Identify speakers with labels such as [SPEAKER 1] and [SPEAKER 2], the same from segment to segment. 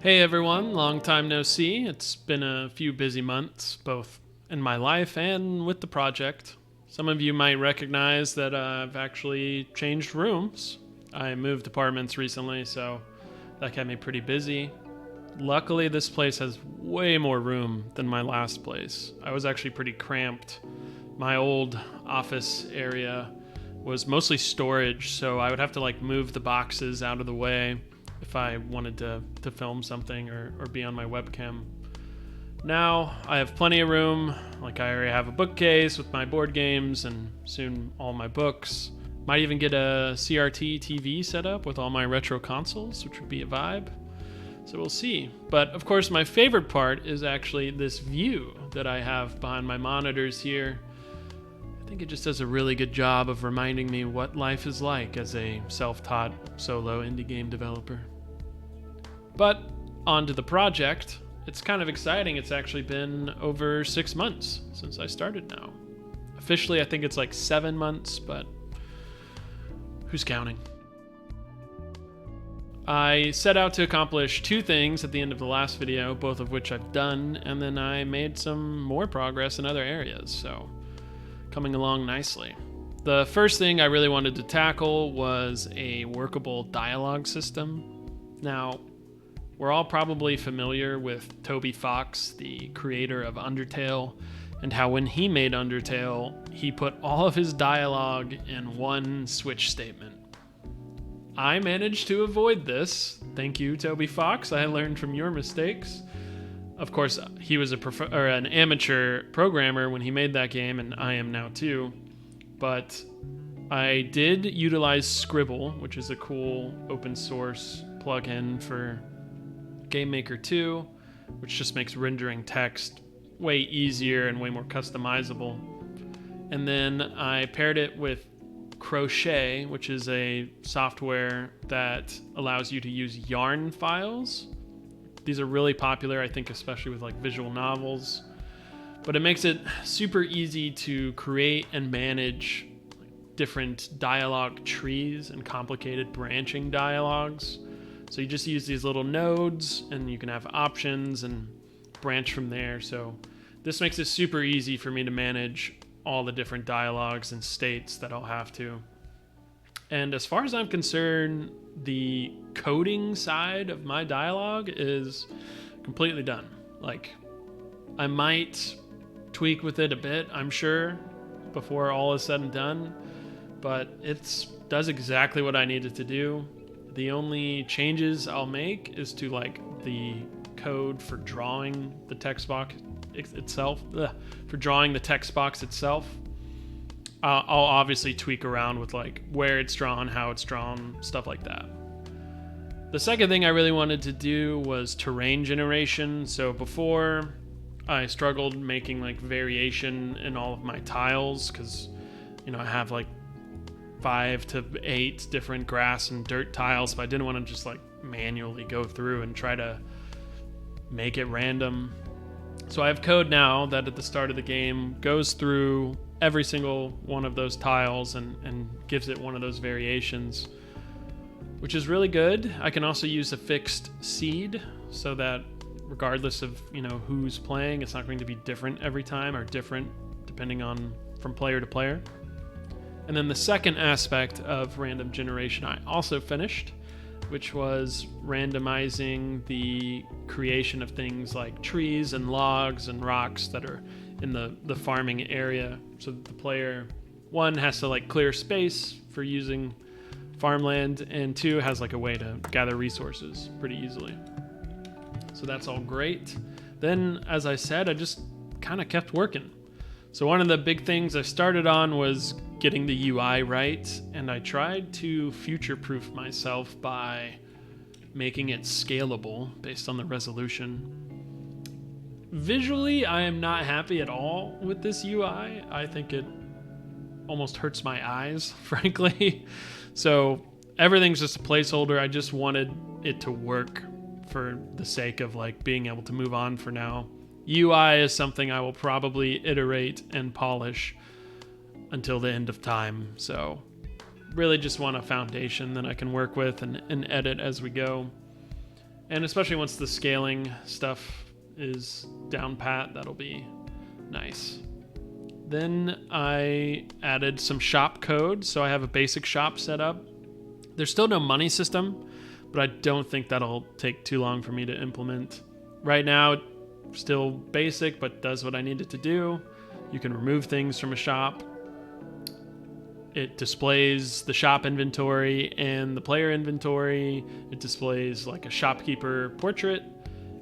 [SPEAKER 1] Hey everyone, long time no see. It's been a few busy months, both in my life and with the project. Some of you might recognize that I've actually changed rooms. I moved apartments recently, so that kept me pretty busy. Luckily, this place has way more room than my last place. I was actually pretty cramped. My old office area was mostly storage, so I would have to move the boxes out of the way if I wanted to film something or be on my webcam. Now I have plenty of room. I already have a bookcase with my board games and soon all my books. Might even get a CRT TV set up with all my retro consoles, which would be a vibe. So we'll see. But of course, my favorite part is actually this view that I have behind my monitors here. I think it just does a really good job of reminding me what life is like as a self-taught solo indie game developer. But on to the project. It's kind of exciting. It's actually been over 6 months since I started now. Officially, I think it's 7 months, but who's counting? I set out to accomplish 2 things at the end of the last video, both of which I've done, and then I made some more progress in other areas, so coming along nicely. The first thing I really wanted to tackle was a workable dialogue system. Now, we're all probably familiar with Toby Fox, the creator of Undertale, and how when he made Undertale, he put all of his dialogue in one switch statement. I managed to avoid this. Thank you, Toby Fox. I learned from your mistakes. Of course, he was an amateur programmer when he made that game, and I am now too. But I did utilize Scribble, which is a cool open source plugin for GameMaker 2, which just makes rendering text way easier and way more customizable. And then I paired it with Crochet, which is a software that allows you to use yarn files. These are really popular, I think, especially with visual novels. But it makes it super easy to create and manage different dialogue trees and complicated branching dialogues. So you just use these little nodes and you can have options and branch from there. So this makes it super easy for me to manage all the different dialogues and states that I'll have to. And as far as I'm concerned, the coding side of my dialogue is completely done. I might tweak with it a bit, I'm sure, before all is said and done, but it does exactly what I needed to do. The only changes I'll make is to the code for drawing the text box itself. For drawing the text box itself, I'll obviously tweak around with where it's drawn, how it's drawn, stuff like that. The second thing I really wanted to do was terrain generation. So before, I struggled making variation in all of my tiles because I have 5 to 8 different grass and dirt tiles, but I didn't want to just manually go through and try to make it random. So I have code now that at the start of the game goes through every single one of those tiles and gives it one of those variations, which is really good. I can also use a fixed seed so that regardless of who's playing, it's not going to be different every time or different depending on from player to player. And then the second aspect of random generation I also finished, which was randomizing the creation of things like trees and logs and rocks that are in the farming area. So that the player, 1, has to clear space for using farmland, and 2, has a way to gather resources pretty easily. So that's all great. Then, as I said, I just kind of kept working. So one of the big things I started on was getting the UI right, and I tried to future-proof myself by making it scalable based on the resolution. Visually, I am not happy at all with this UI. I think it almost hurts my eyes, frankly. So everything's just a placeholder. I just wanted it to work for the sake of being able to move on for now. UI is something I will probably iterate and polish until the end of time. So really just want a foundation that I can work with and edit as we go. And especially once the scaling stuff is down pat, that'll be nice. Then I added some shop code, so I have a basic shop set up. There's still no money system, but I don't think that'll take too long for me to implement. Right now, still basic, but does what I need it to do. You can remove things from a shop. It displays the shop inventory and the player inventory. It displays like a shopkeeper portrait,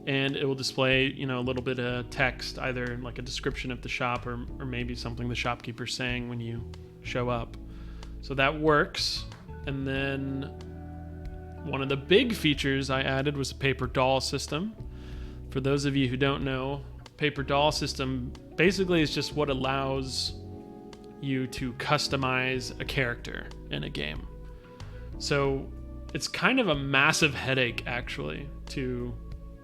[SPEAKER 1] and it will display, a little bit of text, either like a description of the shop or maybe something the shopkeeper's saying when you show up. So that works. And then one of the big features I added was a paper doll system. For those of you who don't know, paper doll system basically is just what allows you to customize a character in a game. So it's kind of a massive headache, actually, to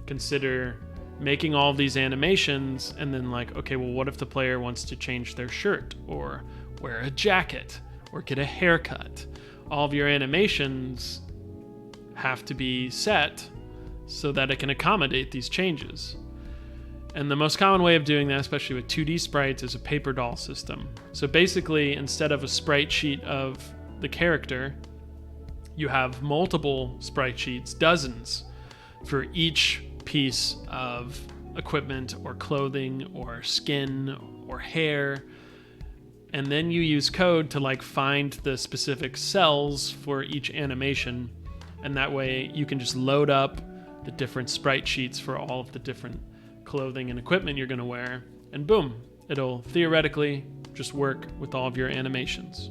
[SPEAKER 1] consider making all these animations and then like, okay, well, what if the player wants to change their shirt or wear a jacket or get a haircut? All of your animations have to be set so that it can accommodate these changes. And the most common way of doing that, especially with 2D sprites, is a paper doll system. So basically, instead of a sprite sheet of the character, you have multiple sprite sheets, dozens, for each piece of equipment or clothing or skin or hair. And then you use code to like find the specific cells for each animation. And that way you can just load up the different sprite sheets for all of the different clothing and equipment you're going to wear. And boom, it'll theoretically just work with all of your animations.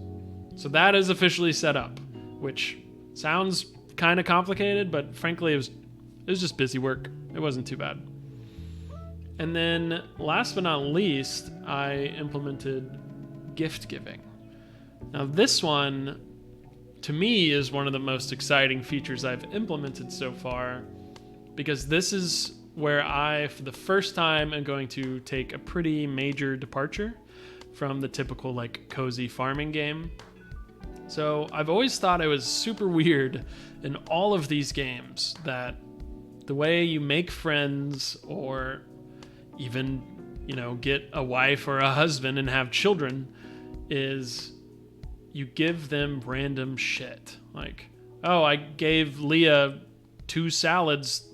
[SPEAKER 1] So that is officially set up, which sounds kind of complicated, but frankly, it was just busy work. It wasn't too bad. And then last but not least, I implemented gift giving. Now this one, to me, is one of the most exciting features I've implemented so far, because this is where I, for the first time, am going to take a pretty major departure from the typical like cozy farming game. So I've always thought it was super weird in all of these games that the way you make friends or even, get a wife or a husband and have children is you give them random shit. Like, oh, I gave Leah 2 salads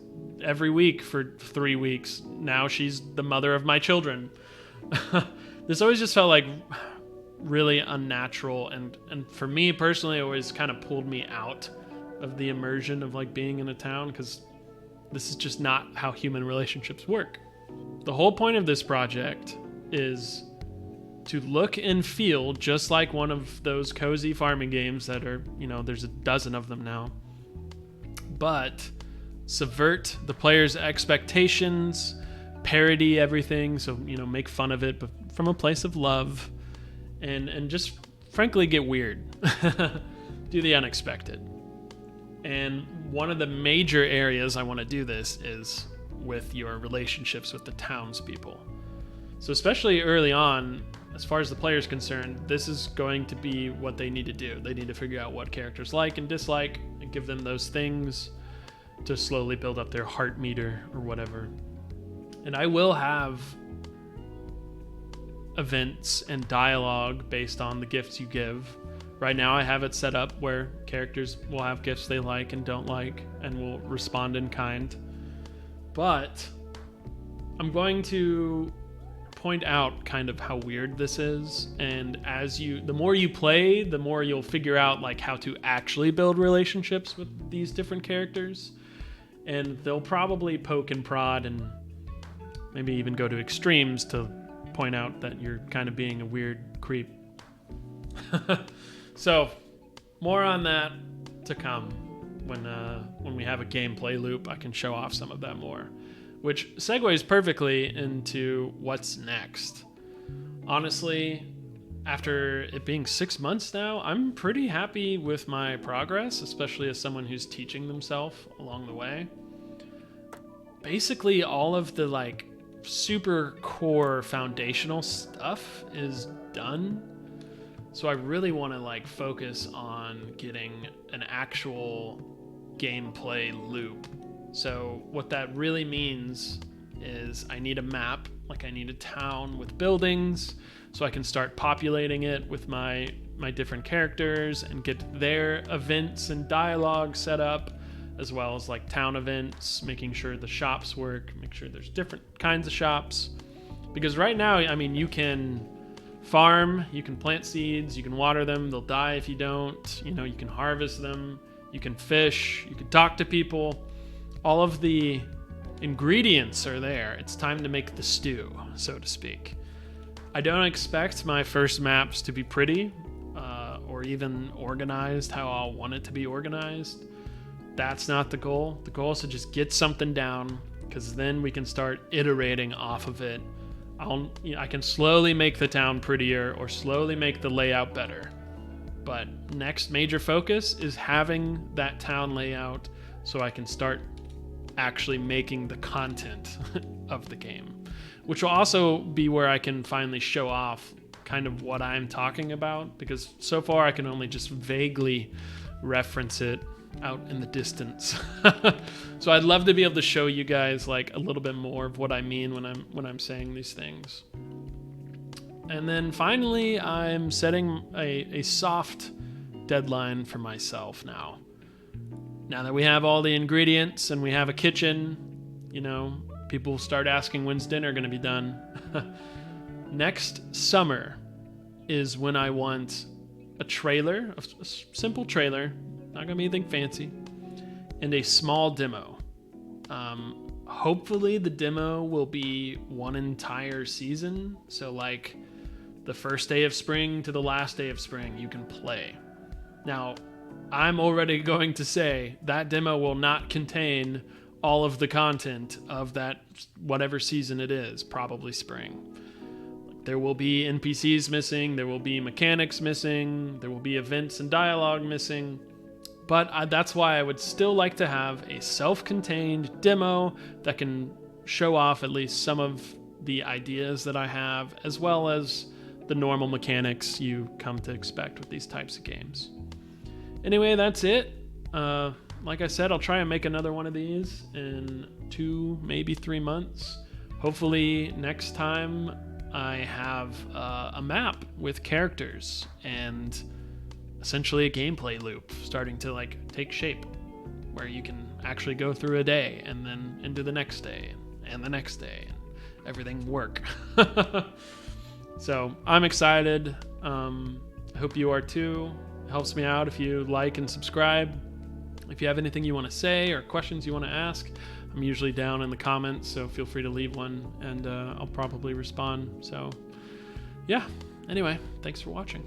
[SPEAKER 1] every week for 3 weeks. Now she's the mother of my children. This always just felt like really unnatural, and for me personally, it always kind of pulled me out of the immersion of like being in a town, because this is just not how human relationships work. The whole point of this project is to look and feel just like one of those cozy farming games that are, there's a dozen of them now, but subvert the player's expectations, parody everything, so, make fun of it, but from a place of love, and just frankly get weird. Do the unexpected. And one of the major areas I want to do this is with your relationships with the townspeople. So especially early on, as far as the player is concerned, this is going to be what they need to do. They need to figure out what characters like and dislike and give them those things to slowly build up their heart meter or whatever. And I will have events and dialogue based on the gifts you give. Right now I have it set up where characters will have gifts they like and don't like and will respond in kind. But I'm going to point out kind of how weird this is, and the more you play, the more you'll figure out like how to actually build relationships with these different characters. And they'll probably poke and prod and maybe even go to extremes to point out that you're kind of being a weird creep. So, more on that to come. When we have a gameplay loop, I can show off some of that more. Which segues perfectly into what's next. Honestly, after it being 6 months now, I'm pretty happy with my progress, especially as someone who's teaching themselves along the way. Basically, all of the like super core foundational stuff is done. So I really want to like focus on getting an actual gameplay loop So what that really means is I need a map, like I need a town with buildings, so I can start populating it with my different characters and get their events and dialogue set up, as well as like town events, making sure the shops work, make sure there's different kinds of shops. Because right now, I mean, you can farm, you can plant seeds, you can water them, they'll die if you don't, you know, you can harvest them, you can fish, you can talk to people. All of the ingredients are there. It's time to make the stew, so to speak. I don't expect my first maps to be pretty or even organized how I'll want it to be organized. That's not the goal. The goal is to just get something down, because then we can start iterating off of it. I can slowly make the town prettier or slowly make the layout better. But next major focus is having that town layout so I can start actually making the content of the game, which will also be where I can finally show off kind of what I'm talking about, because so far I can only just vaguely reference it out in the distance. So I'd love to be able to show you guys like a little bit more of what I mean when I'm saying these things. And then finally, I'm setting a soft deadline for myself now. Now that we have all the ingredients and we have a kitchen, you know, people start asking when's dinner going to be done. Next summer is when I want a trailer, a simple trailer, not going to be anything fancy, and a small demo. Hopefully the demo will be one entire season. So like the first day of spring to the last day of spring, you can play. Now, I'm already going to say that demo will not contain all of the content of that whatever season it is, probably spring. There will be NPCs missing, there will be mechanics missing, there will be events and dialogue missing, but that's why I would still like to have a self-contained demo that can show off at least some of the ideas that I have, as well as the normal mechanics you come to expect with these types of games. Anyway, that's it. Like I said, I'll try and make another one of these in 2, maybe 3 months. Hopefully next time I have a map with characters and essentially a gameplay loop starting to like take shape, where you can actually go through a day and then into the next day and the next day and everything work. So I'm excited. I hope you are too. It helps me out if you like and subscribe. If you have anything you want to say or questions you want to ask, I'm usually down in the comments, so feel free to leave one and I'll probably respond. So yeah, anyway, thanks for watching.